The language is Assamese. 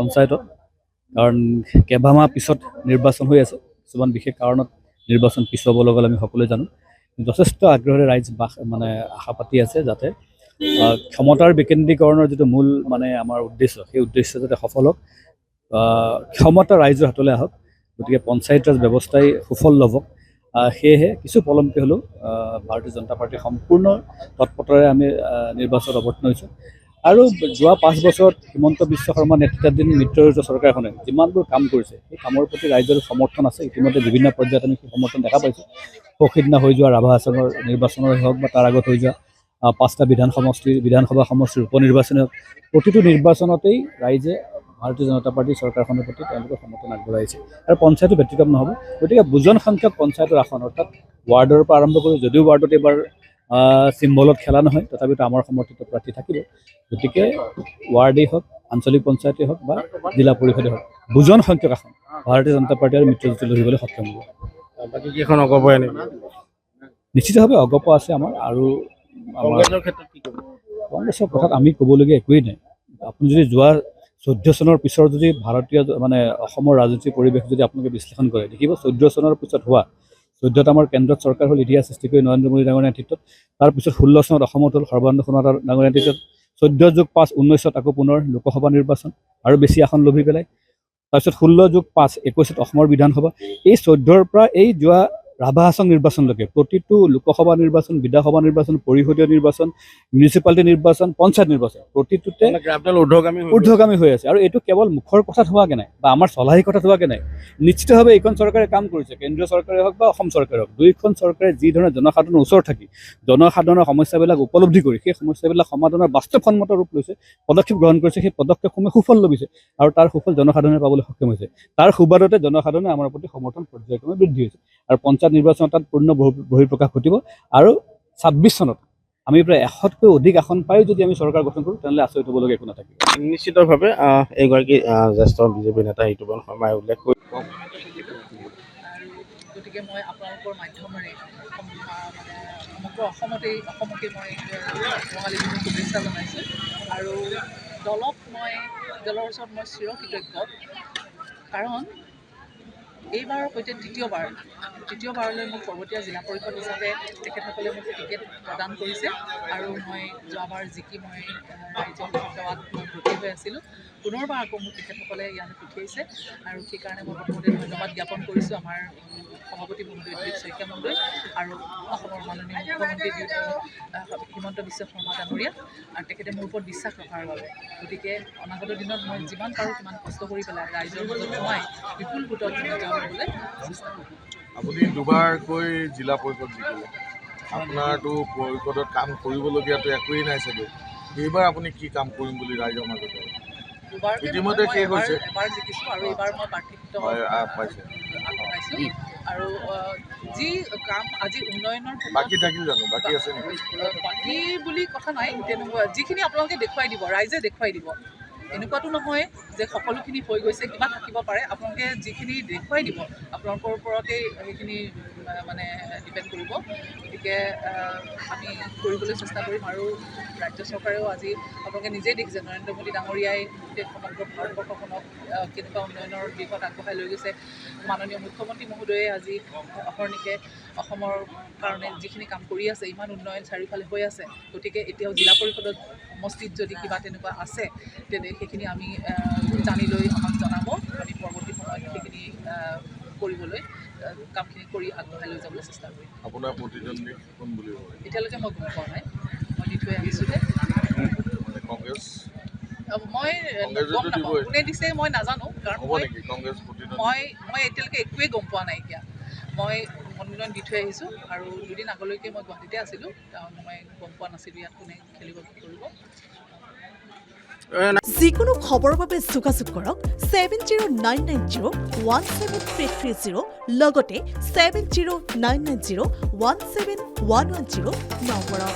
পঞ্চায়তত কাৰণ কেইবামাহ পিছত নিৰ্বাচন হৈ আছে কিছুমান বিশেষ কাৰণত নিৰ্বাচন পিছুৱাব লগা আমি সকলোৱে জানো যথেষ্ট আগ্ৰহেৰে ৰাইজ মানে আশা পাতি আছে যাতে ক্ষমতাৰ বিকেন্দ্ৰীকৰণৰ যিটো মূল মানে আমাৰ উদ্দেশ্য সেই উদ্দেশ্য যাতে সফল হওক ক্ষমতা ৰাইজৰ হাতলৈ আহক গতিকে পঞ্চায়ত ৰাজ ব্যৱস্থাই সুফল ল'ব সেয়েহে কিছু পলমকৈ হ'লেও ভাৰতীয় জনতা পাৰ্টীৰ সম্পূৰ্ণ তৎপৰতাৰে আমি নিৰ্বাচনত অৱতীৰ্ণ হৈছোঁ আৰু যোৱা 5 বছৰত হিমন্ত বিশ্ব শৰ্মা নেতৃত্বাধীন মিত্ৰজোঁট চৰকাৰখনে যিমানবোৰ কাম কৰিছে সেই কামৰ প্ৰতি ৰাইজৰ সমৰ্থন আছে ইতিমধ্যে বিভিন্ন পৰ্যায়ত আমি সেই সমৰ্থন দেখা পাইছোঁ সিদিনা হৈ যোৱা ৰাভা হাছঙৰ নিৰ্বাচনৰে হওক বা তাৰ আগত হৈ যোৱা 5টা বিধানসভা সমষ্টিৰ উপ নিৰ্বাচনে হওক প্ৰতিটো নিৰ্বাচনতেই ৰাইজে ভাৰতীয় জনতা পাৰ্টীৰ চৰকাৰখনৰ প্ৰতি তেওঁলোকৰ সমৰ্থন আগবঢ়াইছে আৰু পঞ্চায়তো ব্যতিক্ৰম নহ'ব গতিকে বুজন সংখ্যক পঞ্চায়তৰ আসন অৰ্থাৎ ৱাৰ্ডৰ পৰা আৰম্ভ কৰি যদিও ৱাৰ্ডত এবাৰ চিম্বলত খেলা নহয় তথাপিতো আমাৰ সমৰ্থিত প্ৰাৰ্থী থাকিব গতিকে ৱাৰ্ডেই হওক আঞ্চলিক পঞ্চায়তেই হওক বা জিলা পৰিষদেই হওক বুজন সংখ্যক আসন ভাৰতীয় জনতা পাৰ্টী আৰু মিত্ৰজোঁটে লৰিবলৈ সক্ষম হ'ব বাকী কেইখন অগপ নিশ্চিতভাৱে অগপ আছে আমাৰ আৰু কংগ্ৰেছৰ ক্ষেত্ৰত কি ক'ব কংগ্ৰেছৰ কথাত আমি ক'বলগীয়া একোৱেই নাই আপুনি যদি যোৱা 14 চনৰ পিছৰ যদি ভাৰতীয় মানে অসমৰ ৰাজনৈতিক পৰিৱেশ যদি আপোনালোকে বিশ্লেষণ কৰে দেখিব 14 চনৰ পিছত হোৱা 14ত আমাৰ কেন্দ্ৰত চৰকাৰ হ'ল ইতিহাস সৃষ্টি কৰি নৰেন্দ্ৰ মোদী ডাঙৰীয়াৰ নেতৃত্বত তাৰপিছত 16 চনত অসমত হ'ল সৰ্বানন্দ সোণোৱালৰ ডাঙৰীয়াৰ নেতৃত্বত 14+5 19ত আকৌ পুনৰ লোকসভা নিৰ্বাচন আৰু বেছি আসন লভি পেলাই তাৰপিছত 16+5 21ত অসমৰ বিধানসভা এই 14ৰ পৰা এই যোৱা ৰাভা হাছং নিৰ্বাচনলৈকে প্ৰতিটো লোকসভা নিৰ্বাচন বিধানসভা নিৰ্বাচন পৰিষদীয় নিৰ্বাচন মিউনিচিপালিটি নিৰ্বাচন পঞ্চায়ত নিৰ্বাচন প্ৰতিটোতে ঊৰ্ধ্বগামী হৈ আছে আৰু এইটো কেৱল মুখৰ কথাত হোৱাকৈ নাই বা আমাৰ চলাহী কথাত হোৱাকৈ নাই নিশ্চিতভাৱে এইখন চৰকাৰে কাম কৰিছে কেন্দ্ৰীয় চৰকাৰে হওক বা অসম চৰকাৰে হওক দুয়োখন চৰকাৰে যি ধৰণে জনসাধাৰণৰ ওচৰত থাকি জনসাধাৰণৰ সমস্যাবিলাক উপলব্ধি কৰি সেই সমস্যাবিলাক সমাধানৰ বাস্তৱসন্মত ৰূপ লৈছে পদক্ষেপ গ্ৰহণ কৰিছে সেই পদক্ষেপসমূহে সুফল লভিছে আৰু তাৰ সুফল জনসাধাৰণে পাবলৈ সক্ষম হৈছে তাৰ সুবাদতে জনসাধাৰণে আমাৰ প্ৰতি সমৰ্থন পৰ্যায়ক্ৰমে বৃদ্ধি হৈছে আৰু পঞ্চায়ত নিৰ্বাচনত তাত পূৰ্ণ বহিঃপ্ৰকাশ ঘটিব আৰু 26 চনত আমি প্ৰায় 100তকৈ অধিক আসন পাই যদি আমি চৰকাৰ গঠন কৰোঁ তেনেহ'লে আচৰিত হ'বলগীয়া একো নাথাকিব নিশ্চিতভাৱে এইগৰাকী জ্যেষ্ঠ বিজেপি নেতা ঋতুপৰ্ণ শৰ্মাই উল্লেখ কৰি গতিকে মই আপোনালোকৰ মাধ্যমেৰে সমগ্ৰ অসমকে মই ৰঙালী বিহুৰ শুভেচ্ছা জনাইছোঁ আৰু দলৰ ওচৰত মই চিৰকৃতজ্ঞ কাৰণ এইবাৰৰ সৈতে তৃতীয়বাৰলৈ মোক পৰ্বতীয়া জিলা পৰিষদ হিচাপে তেখেতসকলে মোক টিকেট প্ৰদান কৰিছে আৰু মই যোৱাবাৰ জিকি মই ৰাইজৰ সেৱাত মই ব্ৰতী হৈ আছিলোঁ পুনৰবাৰ আকৌ মোক তেখেতসকলে ইয়ালৈ পঠিয়াইছে আৰু সেইকাৰণে মই প্ৰথমতে ধন্যবাদ জ্ঞাপন কৰিছোঁ আমাৰ সভাপতি মহোদয় দিলীপ শইকীয়া মহোদয় আৰু অসমৰ মাননীয় মুখ্যমন্ত্ৰী হিমন্ত বিশ্ব শৰ্মা ডাঙৰীয়া আৰু তেখেতে মোৰ ওপৰত বিশ্বাস ৰখাৰ বাবে গতিকে অনাগত দিনত মই যিমান পাৰোঁ সিমান কষ্ট কৰি পেলাই ৰাইজৰ মাজত সোমাই বিপুল ভোটত যাবলৈ চেষ্টা কৰিম আপুনি দুবাৰকৈ জিলা পৰিষদ জিকিলে আপোনাৰতো পৰিষদত কাম কৰিবলগীয়াতো একোৱেই নাই চাগে এইবাৰ আপুনি কি কাম কৰিম বুলি ৰাইজৰ মাজত ইতিমধ্যে শেষ হৈছে এবাৰ জিকিছোঁ আৰু এইবাৰ মই প্ৰাৰ্থিত্ব পাইছে আগবঢ়াইছোঁ আৰু যি কাম আজি উন্নয়নৰ বাকী থাকিল জানো বাকী আছে নেকি বাকী বুলি কথা নাই তেনেকুৱা যিখিনি আপোনালোকে দেখুৱাই দিব ৰাইজে দেখুৱাই দিব এনেকুৱাতো নহয় যে সকলোখিনি হৈ গৈছে কিবা থাকিব পাৰে আপোনালোকে যিখিনি দেখুৱাই দিব আপোনালোকৰ ওপৰতেই সেইখিনি মানে ডিপেণ্ড কৰিব গতিকে আমি কৰিবলৈ চেষ্টা কৰিম আৰু ৰাজ্য চৰকাৰেও আজি আপোনালোকে নিজেই দেখিছে নৰেন্দ্ৰ মোদী ডাঙৰীয়াই গোটেই সমগ্ৰ ভাৰতবৰ্ষখনক কেনেকুৱা উন্নয়নৰ দিশত আগবঢ়াই লৈ গৈছে মাননীয় মুখ্যমন্ত্ৰী মহোদয়ে আজি অহৰ্নিশে অসমৰ কাৰণে যিখিনি কাম কৰি আছে ইমান উন্নয়ন চাৰিওফালে হৈ আছে গতিকে এতিয়াও জিলা পৰিষদত সমষ্টিত যদি কিবা তেনেকুৱা আছে তেন্তে সেইখিনি আমি জানি লৈ আমাক জনাব আমি পৰৱৰ্তী সময়ত সেইখিনি কৰিবলৈ কামখিনি কৰি আগবঢ়াই লৈ যাবলৈ চেষ্টা কৰিম আপোনাৰ প্ৰতিদ্বন্দ্বী কোন বুলি এতিয়ালৈকে মই গম পোৱা নাই মই দি থৈ আহিছোঁহে কংগ্ৰেছ মই গম নাপাওঁ কোনে দিছে মই নাজানো কাৰণ মই এতিয়ালৈকে একোৱেই গম পোৱা নাইকিয়া মই মনোনয়ন দি থৈ আহিছোঁ আৰু দুদিন আগলৈকে মই গুৱাহাটীতে আছিলোঁ কাৰণ মই গম পোৱা নাছিলোঁ ইয়াত কোনে খেলিব কি কৰিব যিকোনো খবৰৰ বাবে যোগাযোগ কৰক 7099017330 লগতে 7099017110 নম্বৰত